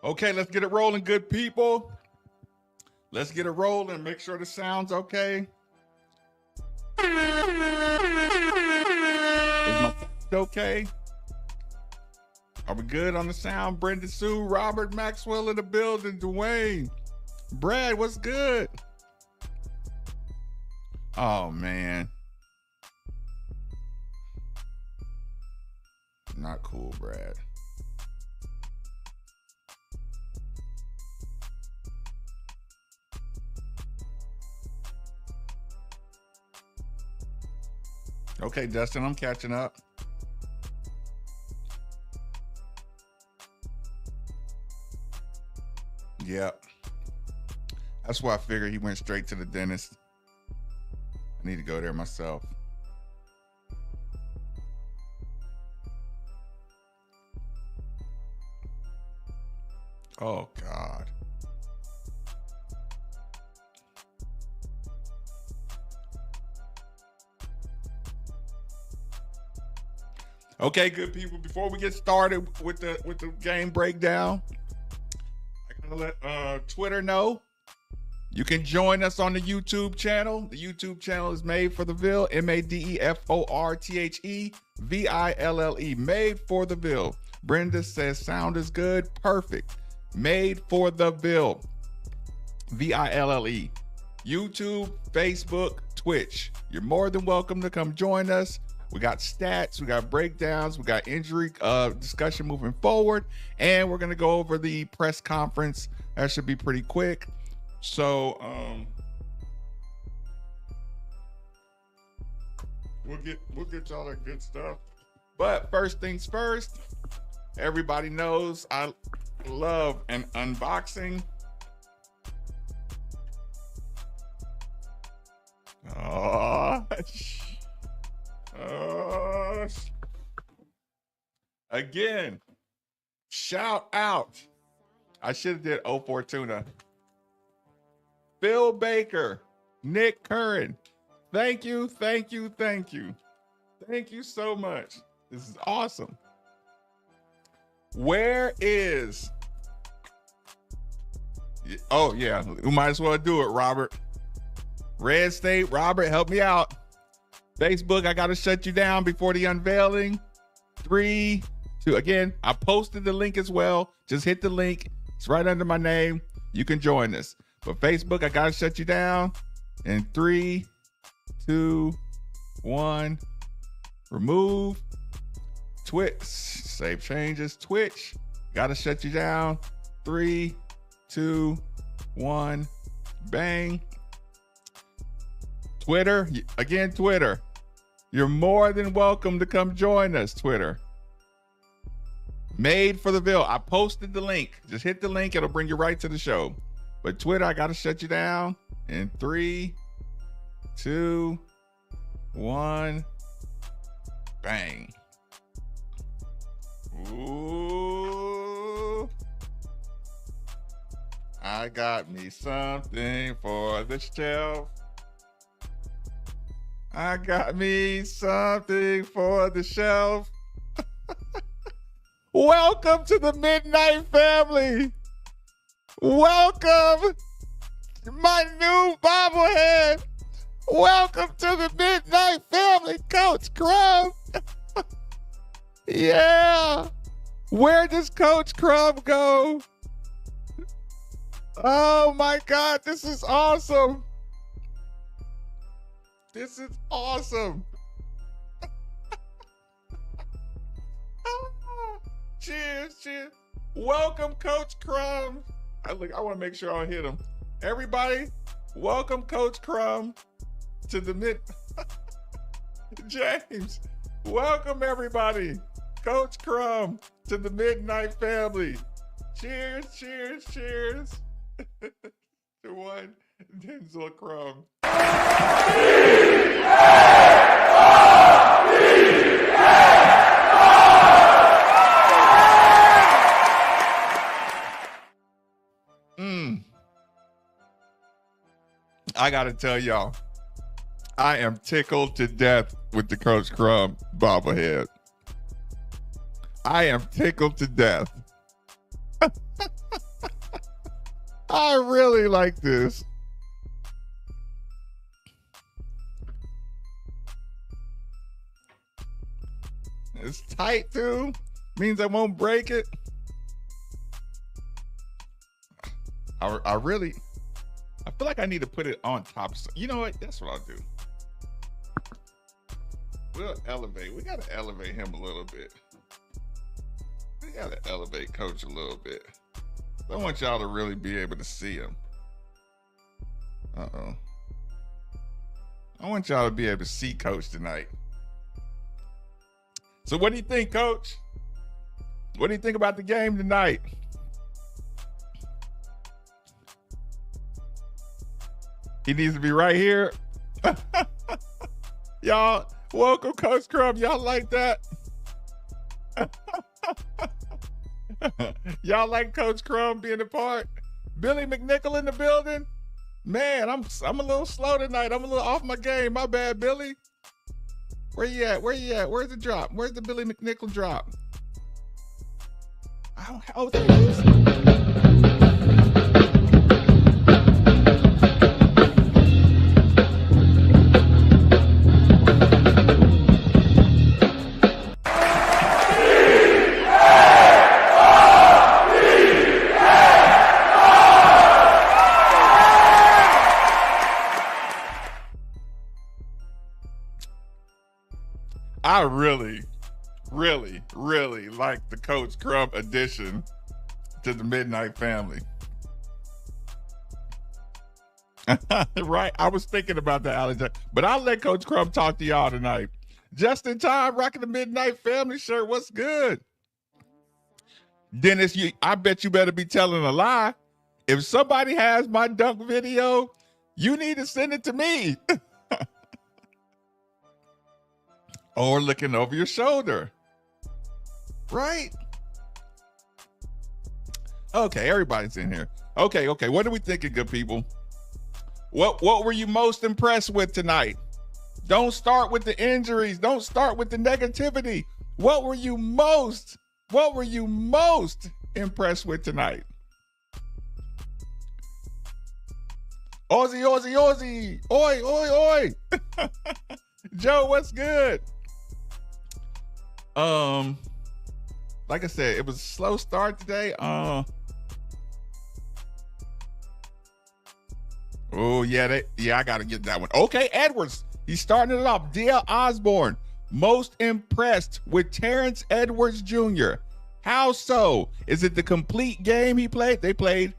Okay, let's get it rolling, good people. Let's get it rolling. Make sure the sound's okay. Is my sound okay? Are we good on the sound? Brenda Sue, Robert Maxwell in the building, Dwayne, Brad, what's good? Oh man. Not cool, Brad. Okay, Dustin, I'm catching up. Yeah. That's why I figured he went straight to the dentist. I need to go there myself. Oh, God. Okay, good people. Before we get started with the game breakdown, I gotta let Twitter know. You can join us on the YouTube channel. The YouTube channel is Made for the Ville, MadeFortheville, Made for the Ville. Brenda says sound is good, perfect. Made for the Ville, Ville. YouTube, Facebook, Twitch. You're more than welcome to come join us. We got stats, we got breakdowns, we got injury discussion moving forward, and we're gonna go over the press conference. That should be pretty quick. So we'll get y'all that good stuff. But first things first, everybody knows I love an unboxing. Again, shout out. I should have did 04 Tuna. Phil Baker, Nick Curran. Thank you, thank you, thank you. Thank you so much. This is awesome. Where is... Oh, yeah. We might as well do it, Robert. Red State, Robert, help me out. Facebook, I got to shut you down before the unveiling. 3, 2. Again, I posted the link as well. Just hit the link. It's right under my name. You can join us. But Facebook, I got to shut you down. In 3, 2, 1. Remove. Twitch. Save changes. Twitch. Got to shut you down. 3, 2, 1. Bang. Twitter. Again, Twitter. You're more than welcome to come join us, Twitter. Made for the Ville. I posted the link. Just hit the link. It'll bring you right to the show. But Twitter, I got to shut you down. In 3, 2, 1. Bang. Ooh. I got me something for the shelf. I got me something for the shelf. Welcome to the Midnight Family. Welcome, my new bobblehead. Welcome to the Midnight Family, Coach Crumb. Yeah. Where does Coach Crumb go? Oh my God, this is awesome. This is awesome. Cheers, cheers. Welcome, Coach Crumb. I want to make sure I hit him. Everybody, welcome Coach Crumb to the James, welcome everybody. Coach Crumb to the Midnight Family. Cheers, cheers, cheers. To one Denzel Crumb. I gotta tell y'all, I am tickled to death with the Coach Crumb bobblehead. I am tickled to death. I really like this. It's tight too. Means I won't break it. I feel like I need to put it on top. You know what? That's what I'll do. We'll elevate. We got to elevate him a little bit. We got to elevate Coach a little bit. I want y'all to really be able to see him. Uh-oh. I want y'all to be able to see Coach tonight. So what do you think, Coach? What do you think about the game tonight? He needs to be right here. Y'all, welcome Coach Crumb. Y'all like that? Y'all like Coach Crumb being a part? Billy McNichol in the building? Man, I'm a little slow tonight. I'm a little off my game. My bad, Billy. Where you at? Where you at? Where's the drop? Where's the Billy McNichol drop? Oh, there it is. I really, really, really like the Coach Crump addition to the Midnight Family. Right? I was thinking about that, Alex. But I'll let Coach Crump talk to y'all tonight. Just in time, rocking the Midnight Family shirt. What's good? Dennis, I bet you better be telling a lie. If somebody has my dunk video, you need to send it to me. Or looking over your shoulder. Right? Okay, everybody's in here. Okay. What are we thinking, good people? What were you most impressed with tonight? Don't start with the injuries. Don't start with the negativity. What were you most impressed with tonight? Ozzy. Oi. Joe, what's good? Like I said, it was a slow start today. Oh, yeah, I got to get that one. Okay, Edwards. He's starting it off. D.L. Osborne, most impressed with Terrence Edwards Jr. How so? Is it the complete game he played? They played.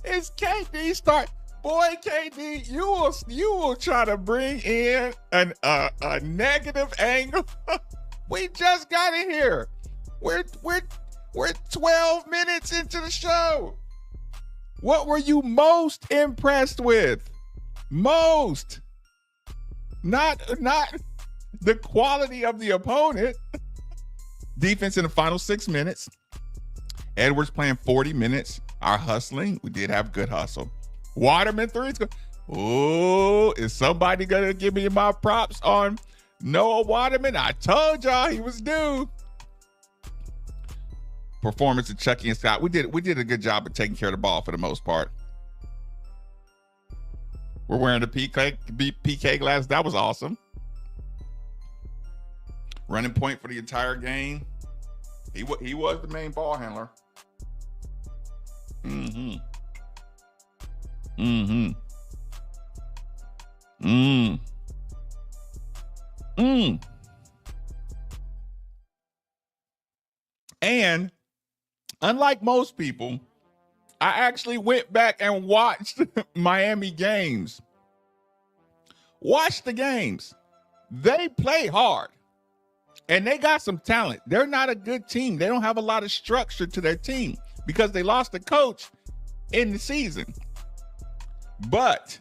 It's KD start. Boy, KD, you will try to bring in a negative angle. We just got it here. We're 12 minutes into the show. What were you most impressed with? Most. Not the quality of the opponent. Defense in the final 6 minutes. Edwards playing 40 minutes. Our hustling, we did have good hustle. Waterman threes. Oh, is somebody going to give me my props on Noah Waterman? I told y'all he was due. Performance of Chucky and Scott. We did a good job of taking care of the ball for the most part. We're wearing the PK glass. That was awesome. Running point for the entire game. He was the main ball handler. And unlike most people, I actually went back and watched Miami games. Watch the games. They play hard. And they got some talent. They're not a good team. They don't have a lot of structure to their team because they lost a coach in the season. But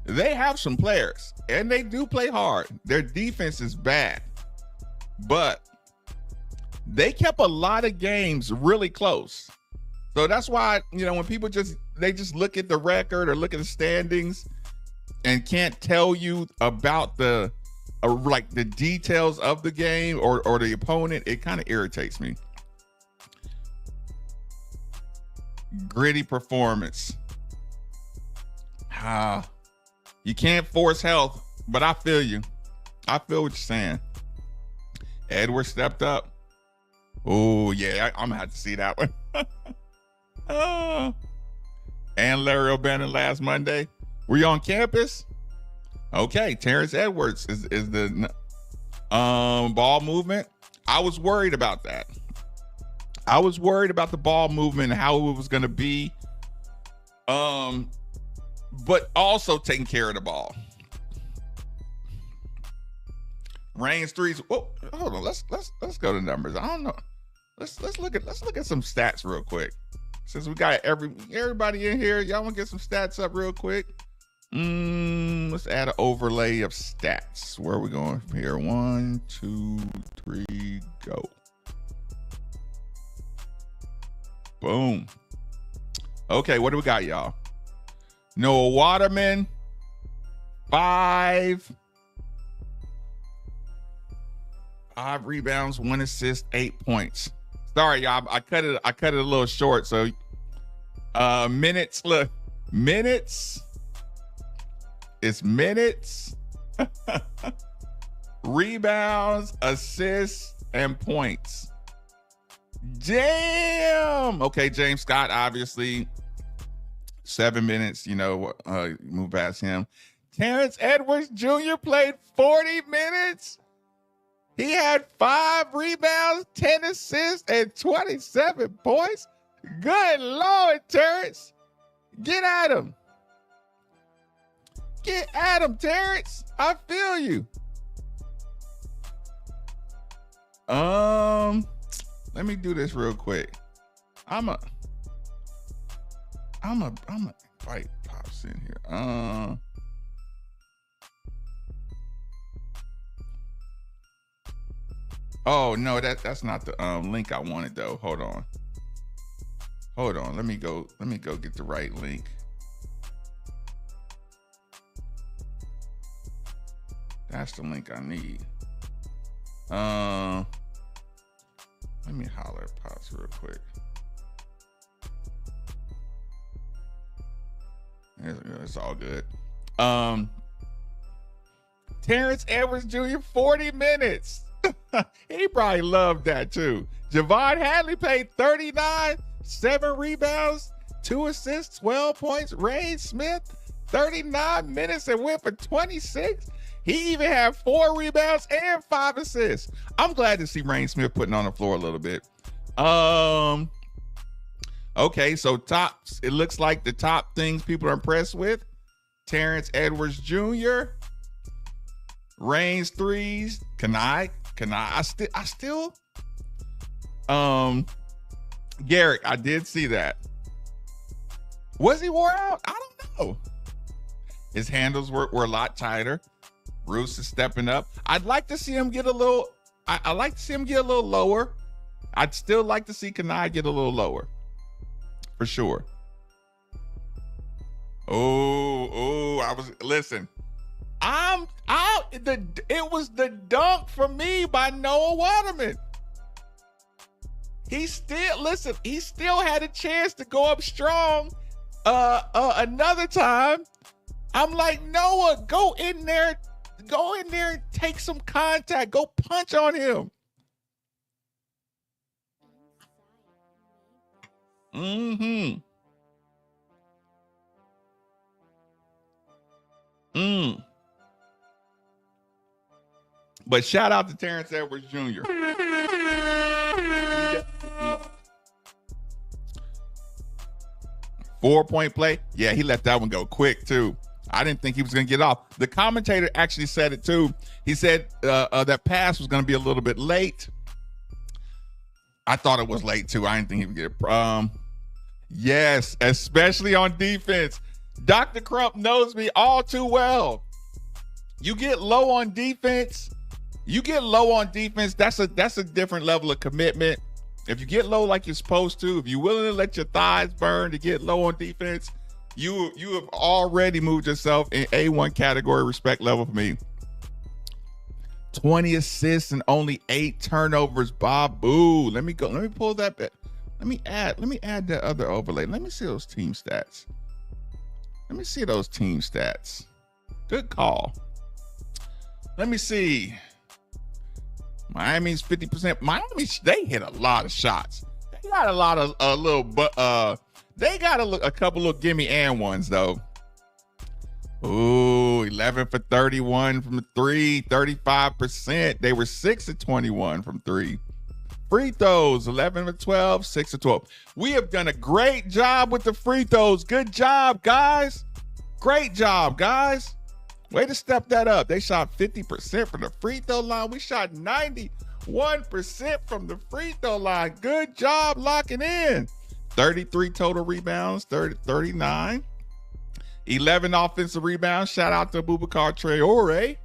they have some players, and they do play hard. Their defense is bad. But they kept a lot of games really close. So that's why, when people just look at the record or look at the standings and can't tell you about the details of the game or the opponent, it kind of irritates me. Gritty performance. You can't force health, but I feel you. I feel what you're saying. Edwards stepped up. Oh, yeah, I'm going to have to see that one. And Larry O'Bannon last Monday. Were you on campus? Okay, Terrence Edwards is the ball movement. I was worried about that. I was worried about the ball movement and how it was going to be, but also taking care of the ball. Reigns threes. Oh, hold on. Let's go to numbers. I don't know. Let's look at some stats real quick. Since we got everybody in here, y'all want to get some stats up real quick? Let's add an overlay of stats. Where are we going from here? 1, 2, 3, go. Boom. Okay, what do we got, y'all? Noah Waterman, 5 rebounds, 1 assist, 8 points. Sorry, y'all. I cut it a little short. So minutes. Look, minutes. It's minutes, rebounds, assists, and points. Damn. Okay, James Scott, obviously. 7 minutes, move past him. Terrence Edwards Jr. played 40 minutes. He had 5 rebounds, 10 assists, and 27 points. Good Lord, Terrence. Get at him. Get at him, Terrence. I feel you. Let me do this real quick. I'm a invite Pops in here. Oh no, that's not the link I wanted though. Hold on. Let me go get the right link. That's the link I need. Let me holler at Pops real quick. It's all good. Terrence Edwards Jr., 40 minutes. He probably loved that too. Javon Hadley played 39, 7 rebounds, 2 assists, 12 points. Ray Smith, 39 minutes and went for 26. He even had 4 rebounds and 5 assists. I'm glad to see Rain Smith putting on the floor a little bit. Okay, so tops. It looks like the top things people are impressed with: Terrence Edwards Jr., Rain's threes. I still. Garrett, I did see that. Was he wore out? I don't know. His handles were a lot tighter. Bruce is stepping up. I'd like to see him get a little. I like to see him get a little lower. I'd still like to see Kanai get a little lower, for sure. Listen. It was the dunk for me by Noah Waterman. He still had a chance to go up strong another time. I'm like, Noah, go in there and take some contact. Go punch on him. But shout out to Terrence Edwards Jr. 4-point play. Yeah, he let that one go quick too. I didn't think he was going to get off. The commentator actually said it too. He said that pass was going to be a little bit late. I thought it was late too. I didn't think he would get it. Yes, especially on defense. Dr. Crump knows me all too well. You get low on defense. That's a different level of commitment. If you get low like you're supposed to, if you're willing to let your thighs burn to get low on defense, you have already moved yourself in A1 category respect level for me. 20 assists and only 8 turnovers. Babu. Let me pull that back. Let me add that other overlay. Let me see those team stats. Good call. Let me see. Miami's 50%. Miami, they hit a lot of shots. They got a lot of they got a couple of gimme and ones though. Ooh, 11 for 31 from the 3, 35%. They were 6 of 21 from 3. Free throws, 11 for 12, 6 of 12. We have done a great job with the free throws. Good job, guys. Great job, guys. Way to step that up. They shot 50% from the free throw line. We shot 91% from the free throw line. Good job locking in. 33 total rebounds, 39. 11 offensive rebounds. Shout out to Boubacar Traore.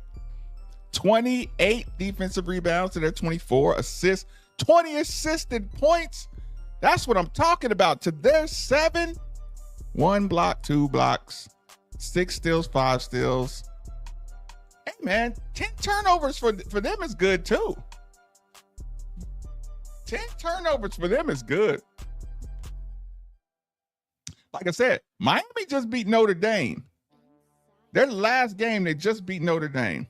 28 defensive rebounds to their 24. Assists. 20 assisted points. That's what I'm talking about. To their 7. 1 block, 2 blocks. 6 steals, 5 steals. Hey, man, 10 turnovers for them is good, too. 10 turnovers for them is good. Like I said, Miami just beat Notre Dame. Their last game, they just beat Notre Dame.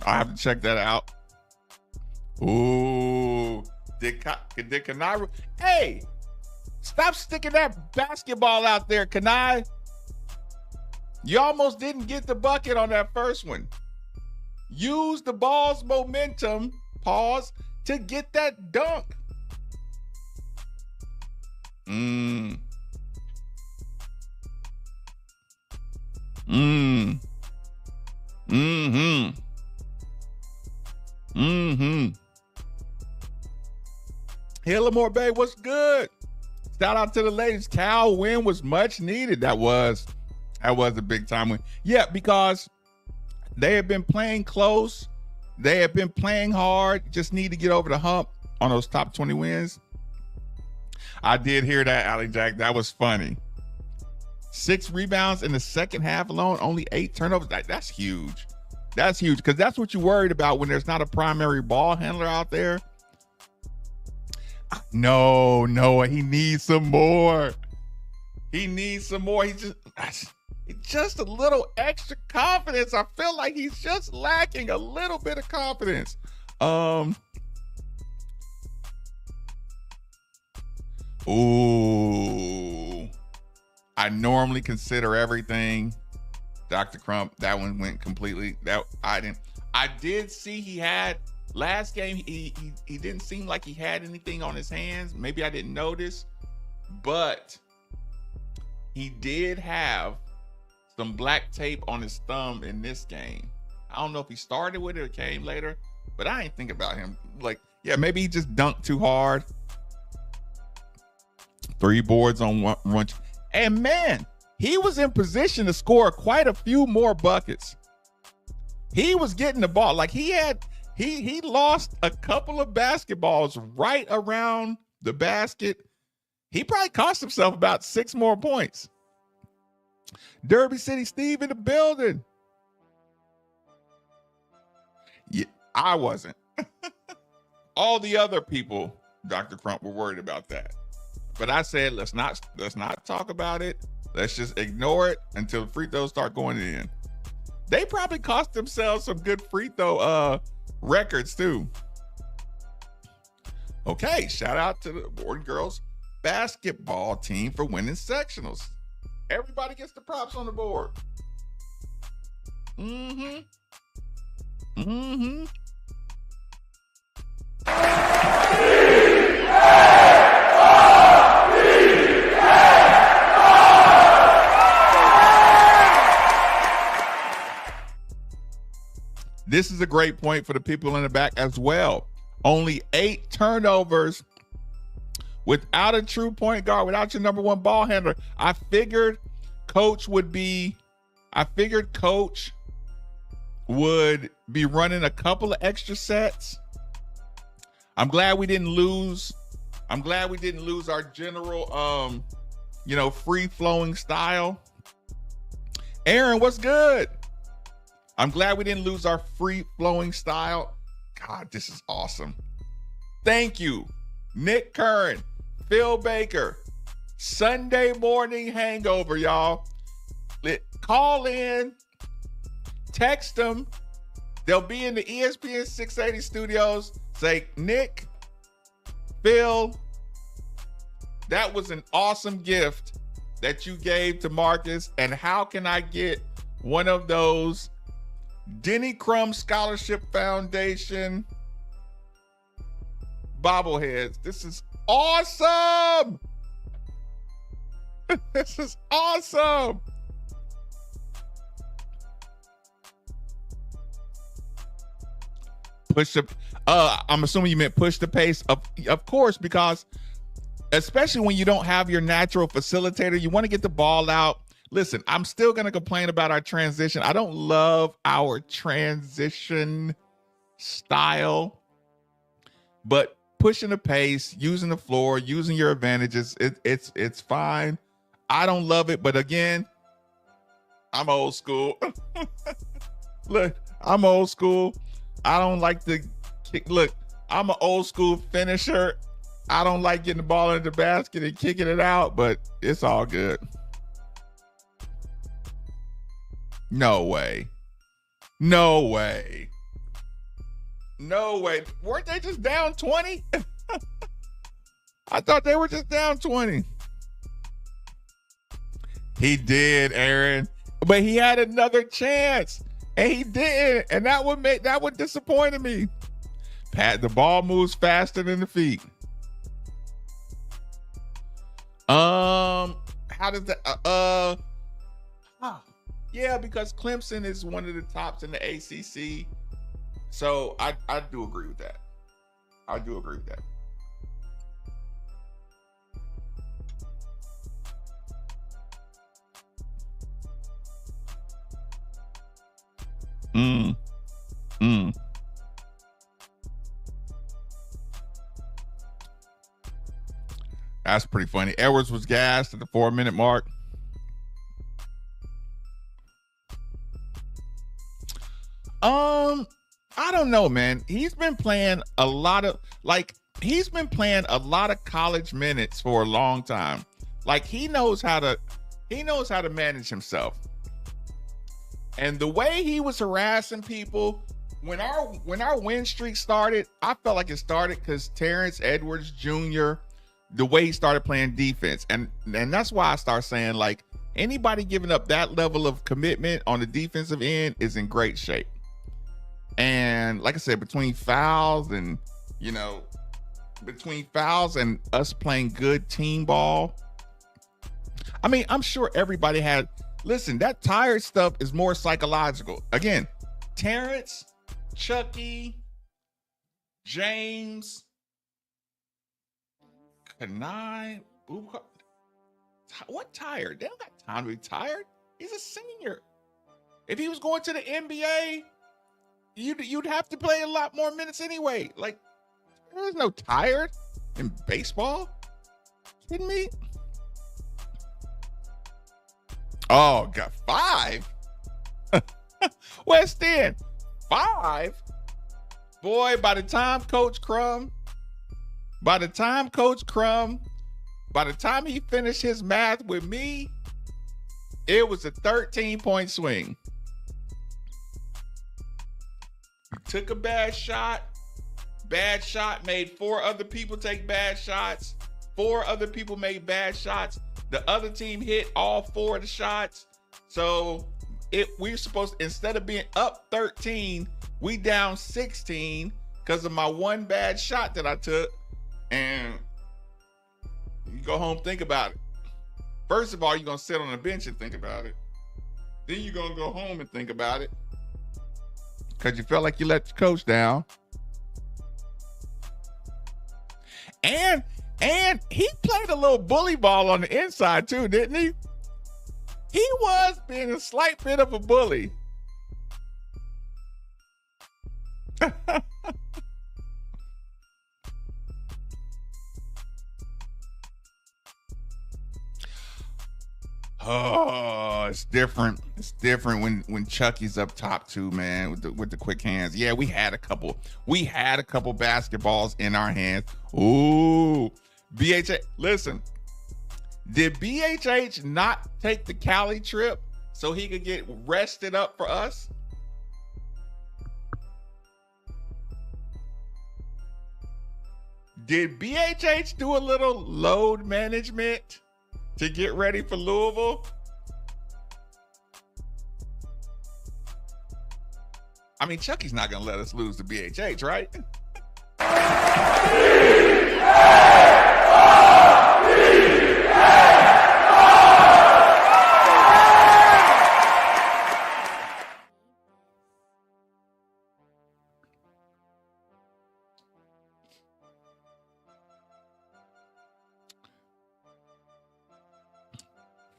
I'll have to check that out. Ooh, did Kanai? Hey, stop sticking that basketball out there, Kanai. You almost didn't get the bucket on that first one. Use the ball's momentum, pause, to get that dunk. Mm-hmm. Hillamore Bay, what's good? Shout out to the ladies. Cal win was much needed. That was a big time win. Yeah, because they have been playing close. They have been playing hard. Just need to get over the hump on those top 20 wins. I did hear that, Allie Jack. That was funny. 6 rebounds in the second half alone, only 8 turnovers. That's huge. That's huge because that's what you're worried about when there's not a primary ball handler out there. No, Noah, he needs some more. He needs some more. He's just a little extra confidence. I feel like he's just lacking a little bit of confidence. Ooh. I normally consider everything. Dr. Crump, that one went completely. I did see he had last game. He didn't seem like he had anything on his hands. Maybe I didn't notice, but he did have some black tape on his thumb in this game. I don't know if he started with it or came later, but I ain't think about him. Like, yeah, maybe he just dunked too hard. 3 boards on one. And man, he was in position to score quite a few more buckets. He was getting the ball. Like he lost a couple of basketballs right around the basket. He probably cost himself about 6 more points. Derby City Steve in the building. Yeah, I wasn't. All the other people, Dr. Crump, were worried about that. But I said, let's not talk about it. Let's just ignore it until free throws start going in. They probably cost themselves some good free throw records too. Okay, shout out to the Board Girls basketball team for winning sectionals. Everybody gets the props on the board. This is a great point for the people in the back as well. Only 8 turnovers without a true point guard, without your number 1 ball handler. I figured Coach would be running a couple of extra sets. I'm glad we didn't lose our general free flowing style. Aaron, what's good? I'm glad we didn't lose our free flowing style. God, this is awesome. Thank you, Nick Curran, Phil Baker. Sunday morning hangover, y'all. Call in, text them. They'll be in the ESPN 680 studios. Say, Nick, Phil, that was an awesome gift that you gave to Marcus. And how can I get one of those Denny Crum Scholarship Foundation bobbleheads? This is awesome. This is awesome. I'm assuming you meant push the pace. Of course, because especially when you don't have your natural facilitator, you want to get the ball out. Listen, I'm still going to complain about our transition. I don't love our transition style, but pushing the pace, using the floor, using your advantages, it's fine. I don't love it, but again, I'm old school. Look, I'm old school. I don't like to kick. Look, I'm an old school finisher. I don't like getting the ball into the basket and kicking it out, but it's all good. No way. No way. No way. Weren't they just down 20? I thought they were just down 20. He did, Aaron. But he had another chance. And he didn't. And that would disappoint me. Pat, the ball moves faster than the feet. How does that yeah, because Clemson is one of the tops in the ACC. So I do agree with that. I do agree with that. That's pretty funny. Edwards was gassed at the 4-minute mark. I don't know, man. He's been playing a lot of college minutes for a long time. Like he knows how to manage himself. And the way he was harassing people when our win streak started, I felt like it started because Terrence Edwards Jr., the way he started playing defense. And that's why I start saying, like, anybody giving up that level of commitment on the defensive end is in great shape. And like I said, between fouls and us playing good team ball, I mean, I'm sure everybody had, listen, that tired stuff is more psychological. Again, Terrence, Chucky, James, Kanai, what tired? They don't got time to be tired. He's a senior. If he was going to the NBA, you'd have to play a lot more minutes anyway. Like, there's no tired in baseball. Kidding me? Oh, got 5. West End, 5. Boy, by the time he finished his math with me, it was a 13-point swing. He took a bad shot made 4 other people take bad shots. 4 other people made bad shots. The other team hit all 4 of the shots. So we're supposed to, instead of being up 13, we down 16 because of my one bad shot that I took. And you go home, think about it. First of all, you're going to sit on the bench and think about it. Then you're going to go home and think about it because you felt like you let the coach down. And he played a little bully ball on the inside too, didn't he? He was being a slight bit of a bully. Oh, it's different. It's different when Chucky's up top too, man, with the quick hands. Yeah, we had a couple basketballs in our hands. Ooh. BHH, listen, did BHH not take the Cali trip so he could get rested up for us? Did BHH do a little load management to get ready for Louisville? I mean, Chucky's not going to let us lose to BHH, right?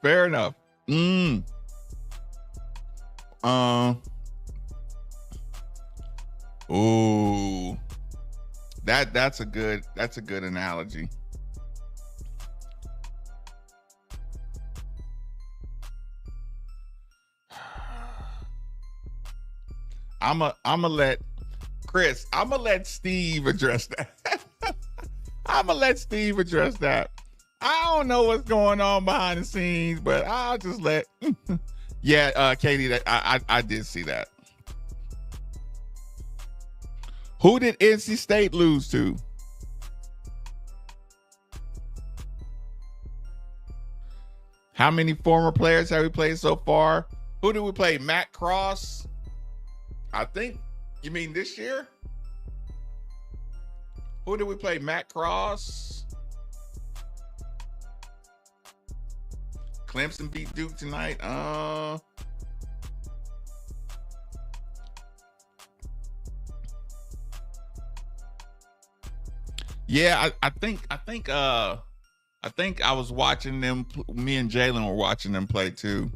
Fair enough. Ooh. That's a good analogy. I'm let Steve address that. I'm gonna let Steve address that. I don't know what's going on behind the scenes, but I'll just let. Yeah, Katie, I did see that. Who did NC State lose to? How many former players have we played so far? Who did we play? Matt Cross? I think you mean this year? Who did we play? Matt Cross? Clemson beat Duke tonight. Yeah, I think I was watching them. Me and Jalen were watching them play too.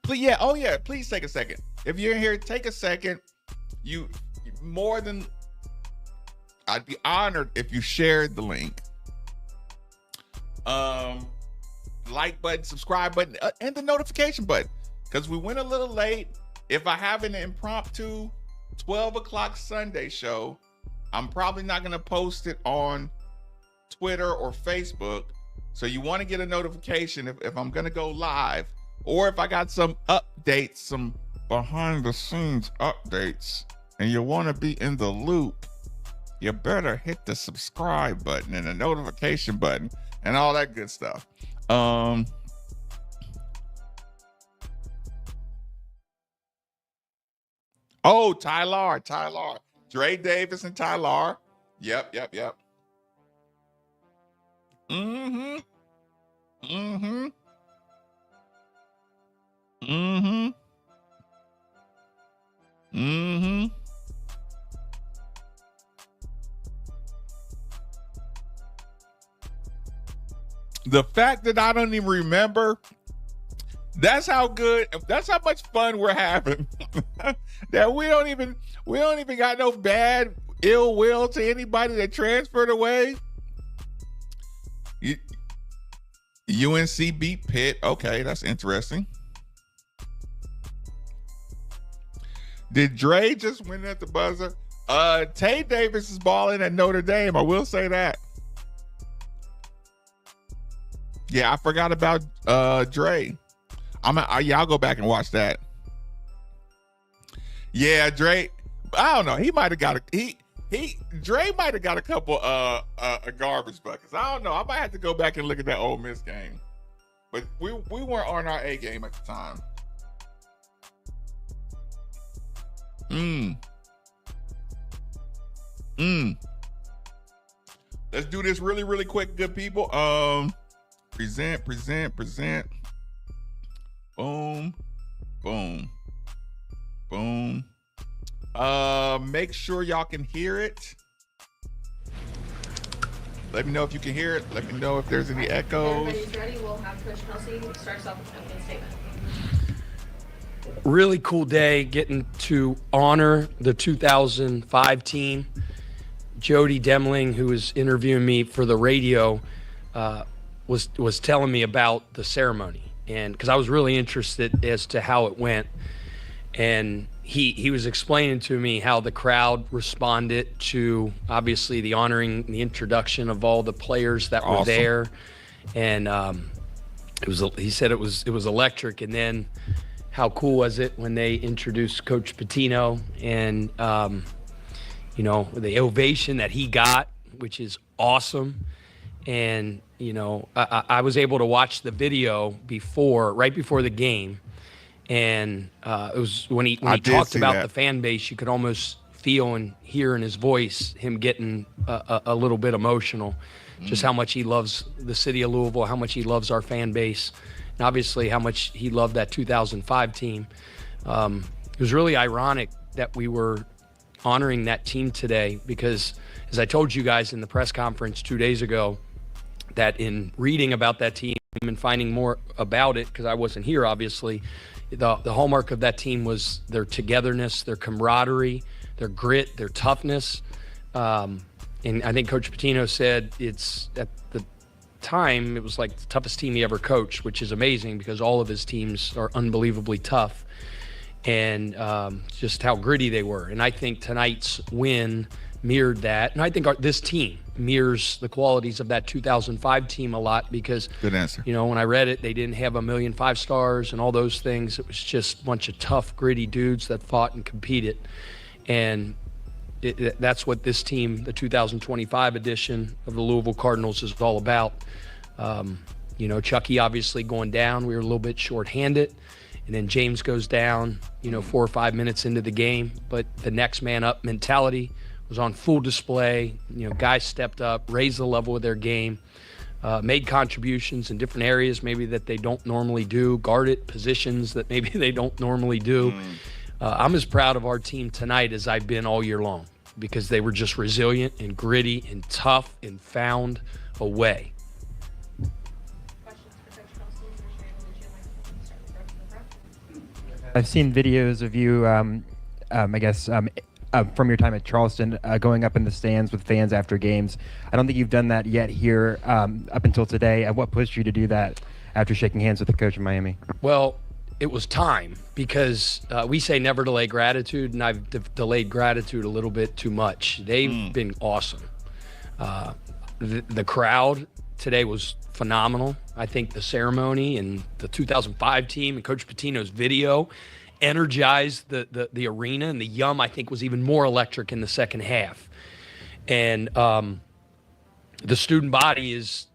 Please, yeah. Oh yeah. Please take a second. If you're here, take a second. I'd be honored if you shared the link. Like button, subscribe button, and the notification button. Because we went a little late. If I have an impromptu 12 o'clock Sunday show, I'm probably not going to post it on Twitter or Facebook. So you want to get a notification if I'm going to go live, or if I got some updates, some behind the scenes updates, and you want to be in the loop, you better hit the subscribe button and the notification button and all that good stuff. Oh, Tyler. Dre Davis and Tyler. Yep. Mm-hmm. The fact that I don't even remember, that's how much fun we're having. That we don't even got no bad ill will to anybody that transferred away. UNC beat Pitt. Okay, that's interesting. Did Dre just win at the buzzer? Tay Davis is balling at Notre Dame. I will say that. Yeah, I forgot about Dre. I'll go back and watch that. Yeah, Dre. I don't know. He might have got Dre might have got a couple garbage buckets. I don't know. I might have to go back and look at that Ole Miss game. But we weren't on our A game at the time. Let's do this really, really quick, good people. Present. Boom. Make sure y'all can hear it. Let me know if you can hear it. Let me know if there's any echoes. Everybody's ready. We'll have Coach Kelsey start us off with an opening statement. Really cool day getting to honor the 2005 team. Jody Demling, who was interviewing me for the radio, was telling me about the ceremony, and because I was really interested as to how it went, and he was explaining to me how the crowd responded to obviously the honoring, the introduction of all the players that were there, and he said it was electric. And then how cool was it when they introduced Coach Pitino, and the ovation that he got, which is awesome. And I was able to watch the video right before the game, and it was when he talked about the fan base, you could almost feel and hear in his voice him getting a little bit emotional, just how much he loves the city of Louisville, how much he loves our fan base, and obviously how much he loved that 2005 team. It was really ironic that we were honoring that team today, because as I told you guys in the press conference 2 days ago, that in reading about that team and finding more about it, because I wasn't here obviously, the hallmark of that team was their togetherness, their camaraderie, their grit, their toughness. And I think Coach Pitino said it's, at the time, it was like the toughest team he ever coached, which is amazing because all of his teams are unbelievably tough, and just how gritty they were. And I think tonight's win mirrored that. And I think this team mirrors the qualities of that 2005 team a lot because, good answer. When I read it, they didn't have 1,000,000 5-stars and all those things. It was just a bunch of tough, gritty dudes that fought and competed. And that's what this team, the 2025 edition of the Louisville Cardinals, is all about. Chucky obviously going down. We were a little bit shorthanded. And then James goes down, 4 or 5 minutes into the game. But the next man up mentality was on full display. Guys stepped up, raised the level of their game, made contributions in different areas maybe that they don't normally do, guarded positions that maybe they don't normally do. I'm as proud of our team tonight as I've been all year long because they were just resilient and gritty and tough and found a way. I've seen videos of you, from your time at Charleston, going up in the stands with fans after games. I don't think you've done that yet here up until today. What pushed you to do that after shaking hands with the coach in Miami? Well, it was time because we say never delay gratitude, and I've delayed gratitude a little bit too much. They've been awesome. The crowd today was phenomenal. I think the ceremony and the 2005 team and Coach Pitino's video energized the arena, and the Yum, I think, was even more electric in the second half. And the student body is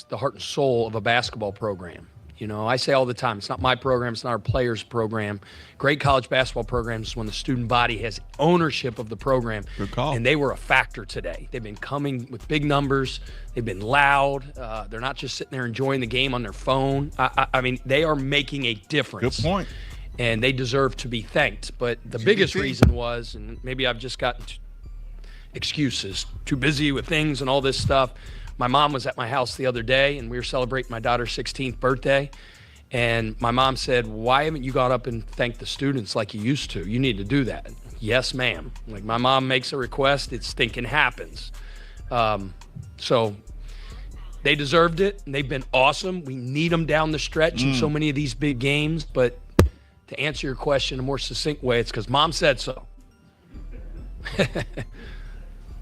the heart and soul of a basketball program. I say all the time, it's not my program, it's not our players' program. Great college basketball programs when the student body has ownership of the program. Good call. And they were a factor today. They've been coming with big numbers. They've been loud. They're not just sitting there enjoying the game on their phone. I mean, they are making a difference. Good point. And they deserve to be thanked. But the biggest reason was, and maybe I've just gotten excuses, too busy with things and all this stuff. My mom was at my house the other day, and we were celebrating my daughter's 16th birthday. And my mom said, "Why haven't you got up and thanked the students like you used to? You need to do that." Yes, ma'am. Like, my mom makes a request, it stinking happens. So they deserved it, and they've been awesome. We need them down the stretch in so many of these big games. But to answer your question in a more succinct way, it's because Mom said so.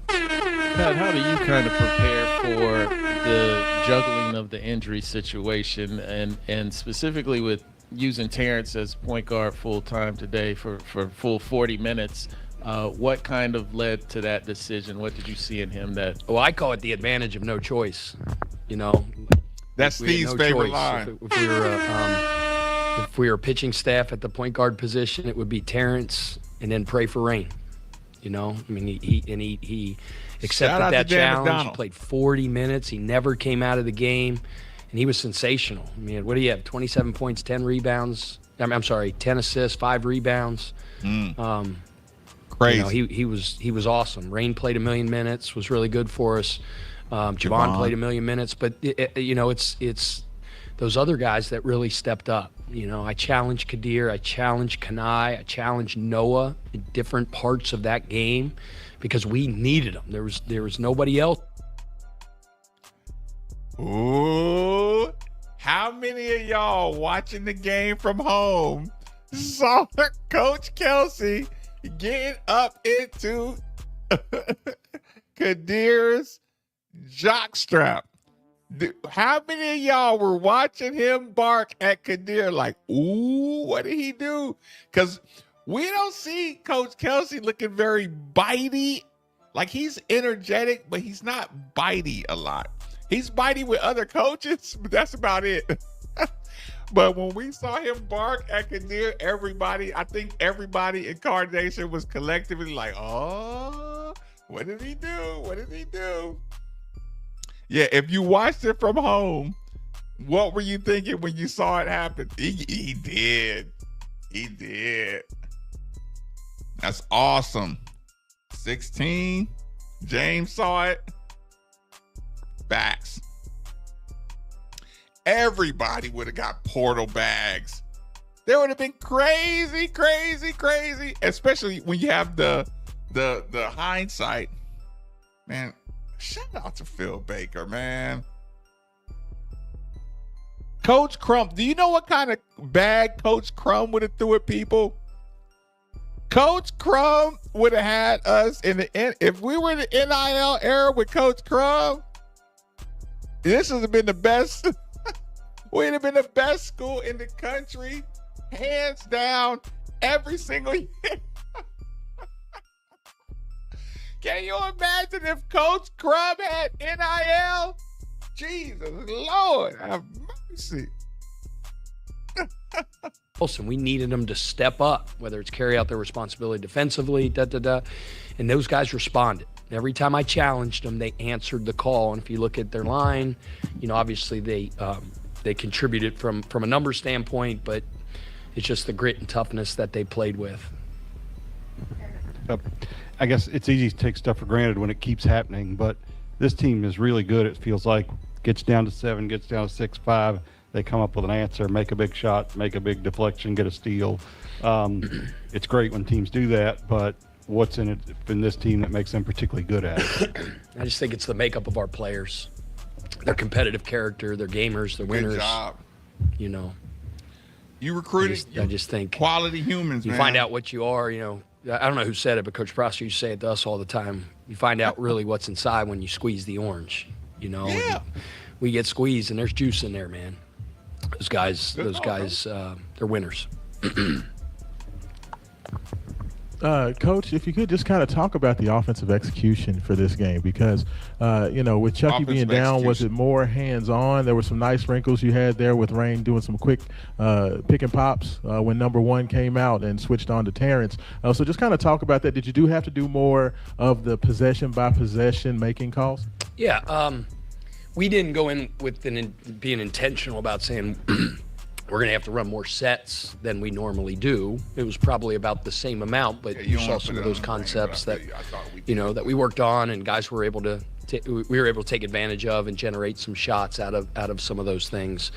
Pat, how do you kind of prepare for the juggling of the injury situation and specifically with using Terrence as point guard full time today for full 40 minutes? What kind of led to that decision? What did you see in him that? Well, I call it the advantage of no choice. That's Steve's favorite line. If we were pitching staff at the point guard position, it would be Terrence and then pray for rain. He accepted that challenge. He played 40 minutes. He never came out of the game, and he was sensational. I mean, what do you have? 27 points, 10 rebounds. 10 assists, 5 rebounds. Crazy. He was awesome. Rain played 1,000,000 minutes. Was really good for us. Javon played 1,000,000 minutes, but it's those other guys that really stepped up. I challenged Kadir, I challenged Kanai, I challenged Noah in different parts of that game because we needed them. There was nobody else. Ooh, how many of y'all watching the game from home saw Coach Kelsey getting up into Kadir's jockstrap? How many of y'all were watching him bark at Kadir like, ooh, what did he do? Because we don't see Coach Kelsey looking very bitey. Like, he's energetic, but he's not bitey a lot. He's bitey with other coaches, but that's about it. But when we saw him bark at Kadir, I think everybody in Card Nation was collectively like, oh, what did he do? What did he do? Yeah, if you watched it from home, what were you thinking when you saw it happen? He did. He did. That's awesome. 16. James saw it. Backs. Everybody would have got portal bags. There would have been crazy, crazy, crazy. Especially when you have the hindsight. Man, shout out to Phil Baker, man. Coach Crump, do you know what kind of bag Coach Crump would have threw at people? Coach Crum would have had us if we were in the NIL era with Coach Crum, this would have been the best. We'd have been the best school in the country, hands down, every single year. Can you imagine if Coach Crum had NIL? Jesus Lord, have mercy. And we needed them to step up, whether it's carry out their responsibility defensively, and those guys responded. Every time I challenged them, they answered the call. And if you look at their line, obviously they contributed from a number standpoint, but it's just the grit and toughness that they played with. I guess it's easy to take stuff for granted when it keeps happening, but this team is really good. It feels like gets down to 7, gets down to 6-5. They come up with an answer, make a big shot, make a big deflection, get a steal. It's great when teams do that, but what's in it in this team that makes them particularly good at it? I just think it's the makeup of our players, their competitive character, their gamers, their winners. Good job. You recruited. I just think quality humans. You find out what you are. I don't know who said it, but Coach Prosser used to say it to us all the time. You find out really what's inside when you squeeze the orange. Yeah. We get squeezed, and there's juice in there, man. Those guys, they're winners. Coach, if you could just kind of talk about the offensive execution for this game, because, with Chucky being down, was it more hands-on? There were some nice wrinkles you had there with Rain doing some quick pick and pops when number 1 came out and switched on to Terrence. So just kind of talk about that. Did you have to do more of the possession-by-possession making calls? Yeah, we didn't go in with being intentional about saying we're going to have to run more sets than we normally do. It was probably about the same amount, but you saw some of those concepts that we worked on, and guys were able to take advantage of and generate some shots out of some of those things.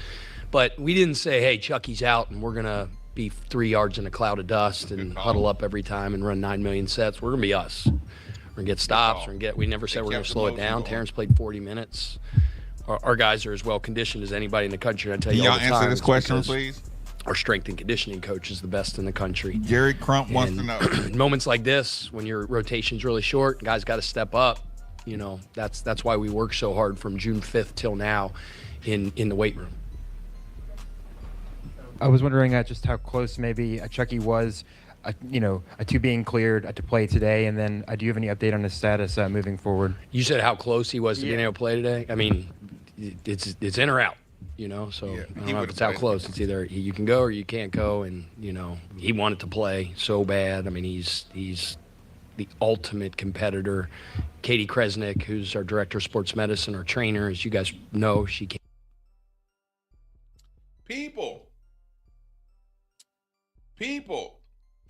But we didn't say, hey, Chucky's out and we're going to be 3 yards in a cloud of dust and huddle up every time and run 9 million sets. We're going to be us. We're going to get stops. We never said we're going to slow it down. Terrence played 40 minutes. Our guys are as well conditioned as anybody in the country. I tell you all the time. Answer this question, please. Our strength and conditioning coach is the best in the country. Gary Crump wants to know. Moments like this, when your rotation's really short, guys got to step up. That's why we work so hard from June 5th till now in the weight room. I was wondering just how close maybe Chucky was, to being cleared to play today, and then do you have any update on his status moving forward? You said how close he was to being able to play today? I mean, it's in or out, so I don't know if it's how close. It's either you can go or you can't go, and, he wanted to play so bad. I mean, he's the ultimate competitor. Katie Kresnick, who's our director of sports medicine, our trainer, as you guys know, she can't. People.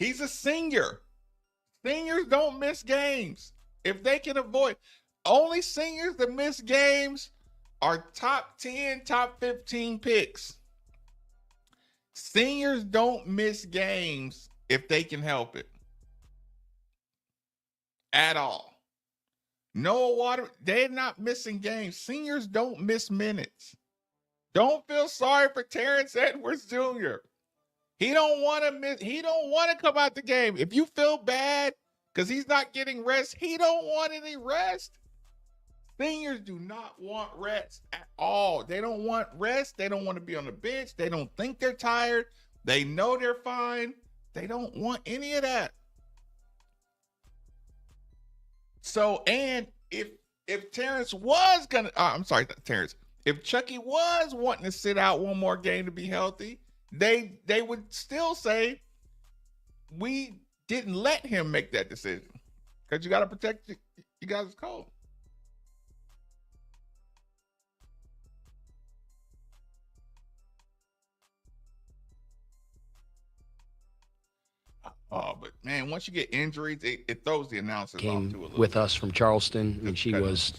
He's a senior. Seniors don't miss games. If they can avoid, only seniors that miss games are top 10, top 15 picks. Seniors don't miss games if they can help it. At all. Noah Water, they're not missing games. Seniors don't miss minutes. Don't feel sorry for Terrence Edwards Jr. He don't want to miss. He don't want to come out the game. If you feel bad because he's not getting rest, he don't want any rest. Seniors do not want rest at all. They don't want rest. They don't want to be on the bench. They don't think they're tired. They know they're fine. They don't want any of that. So, and if Terrence was gonna, I'm sorry, Terrence. If Chucky was wanting to sit out one more game to be healthy, they would still say we didn't let him make that decision because you got to protect you guys' code. Oh, but man, once you get injuries, it throws the announcers off too a little with bit. us from Charleston, and she was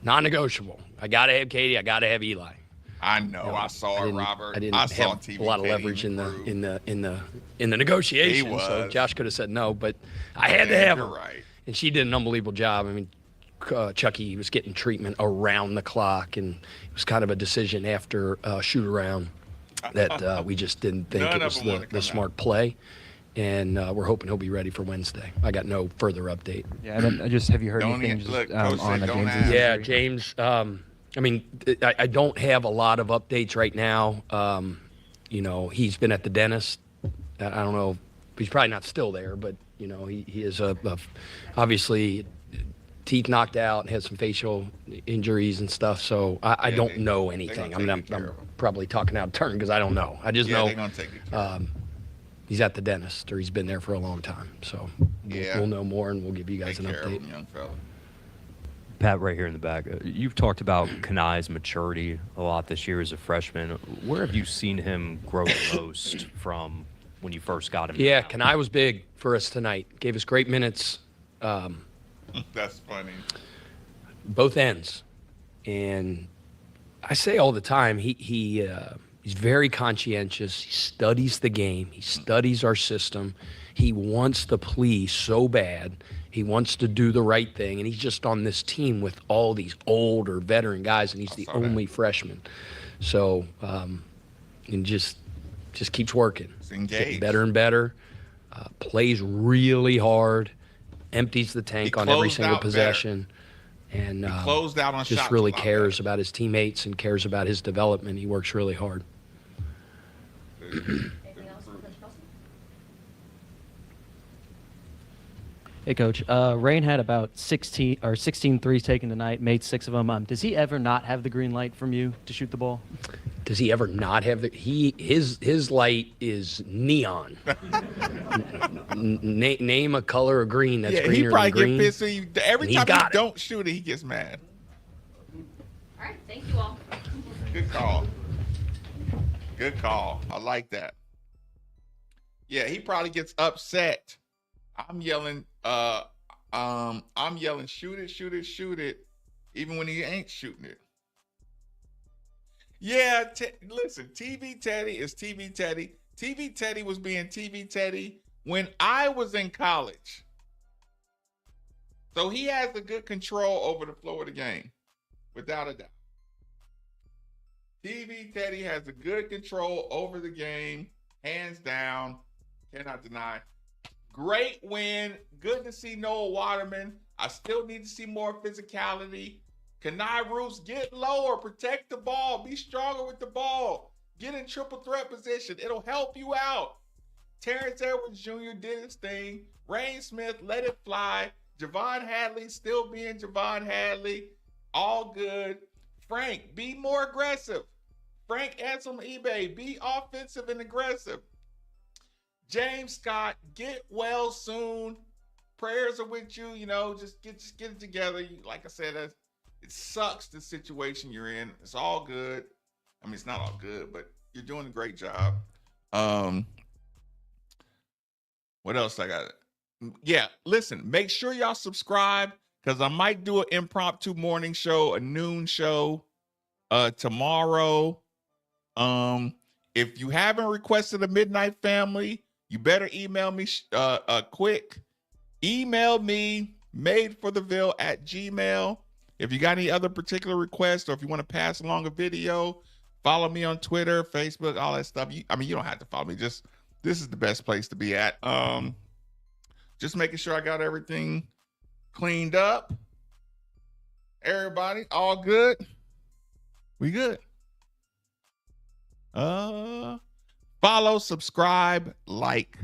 non-negotiable. I got to have Katie. I got to have Eli. I know. I saw her, Robert. I didn't I have saw TV a lot of leverage in the negotiation. So Josh could have said no, but I had to have her. Right. And she did an unbelievable job. I mean, Chucky was getting treatment around the clock, and it was kind of a decision after shoot around that we just didn't think it was the smart play. and we're hoping he'll be ready for Wednesday. I got no further update. Yeah, and then just have you heard Don't anything even- look, Coach on said the don't James' ask. injury? Yeah, James. I mean, I don't have a lot of updates right now. He's been at the dentist. I don't know. He's probably not still there, but he is obviously teeth knocked out and has some facial injuries and stuff. So I don't know anything. I'm probably talking out of turn because I don't know. I just know they're gonna take it. he's at the dentist, or he's been there for a long time. So we'll know more, and we'll give you guys Take an care of update. him, young fella. Pat, right here in the back. You've talked about Kanai's maturity a lot this year as a freshman. Where have you seen him grow the most from when you first got him? Yeah, now? Kanai was big for us tonight. Gave us great minutes, That's funny. both ends. And I say all the time, he's very conscientious. He studies the game. He studies our system. He wants to please so bad. He wants to do the right thing, and he's just on this team with all these older veteran guys, and he's the only freshman. So, and just keeps working. He's Getting engaged. better and better. Plays really hard. Empties the tank He on every closed single out better. possession, and Closed out on just shots really a lot cares better. about his teammates and cares about his development. He works really hard. Anything else for Coach Kelsey? Hey, Coach. Rain had about 16 threes taken tonight, made 6 of them. Does he ever not have the green light from you to shoot the ball? Does he ever not have his light is neon? Name a color of green that's Yeah, he greener probably than green. get pissed. Every He's time got he it. don't shoot it, he gets mad. All right, thank you all. Good call. Good call. I like that. Yeah, he probably gets upset. I'm yelling, shoot it, shoot it, shoot it, even when he ain't shooting it. Yeah, listen, TV Teddy is TV Teddy. TV Teddy was being TV Teddy when I was in college. So he has a good control over the flow of the game, without a doubt. TV Teddy has a good control over the game, hands down, cannot deny. Great win. Good to see Noah Waterman. I still need to see more physicality. Kanai Roos, get lower, protect the ball, be stronger with the ball, get in triple threat position. It'll help you out. Terrence Edwards Jr. did his thing. Rain Smith, let it fly. Javon Hadley still being Javon Hadley. All good. Frank, be more aggressive. Frank Anselm eBay, be offensive and aggressive. James Scott, get well soon. Prayers are with you. Just get it together. Like I said, it sucks the situation you're in. It's all good. I mean, it's not all good, but you're doing a great job. What else I got? Yeah, listen, make sure y'all subscribe because I might do an impromptu morning show, a noon show tomorrow. If you haven't requested a Midnight Family, you better email me quick. Email me, madefortheville@gmail.com. If you got any other particular requests or if you want to pass along a video, follow me on Twitter, Facebook, all that stuff. You don't have to follow me. This is the best place to be at. Just making sure I got everything cleaned up. Everybody, all good? We good? Follow, subscribe, like.